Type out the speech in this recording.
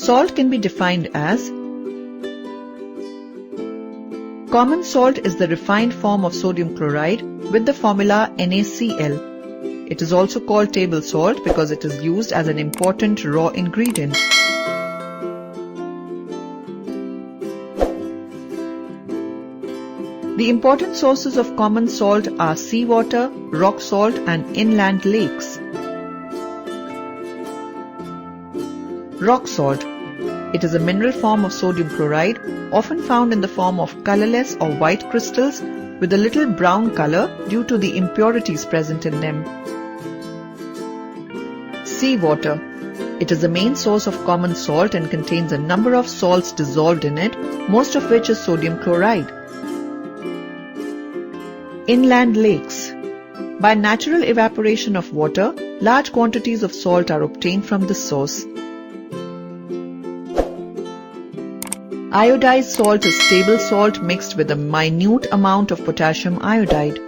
Salt can be defined as: common salt is the refined form of sodium chloride with the formula NaCl. It is also called table salt because it is used as an important raw ingredient. The important sources of common salt are seawater, rock salt, and inland lakes. Rock salt. It is a mineral form of sodium chloride, often found in the form of colorless or white crystals with a little brown color due to the impurities present in them. Seawater. It is the main source of common salt and contains a number of salts dissolved in it, most of which is sodium chloride. Inland lakes. By natural evaporation of water, large quantities of salt are obtained from this source. Iodized salt is table salt mixed with a minute amount of potassium iodide.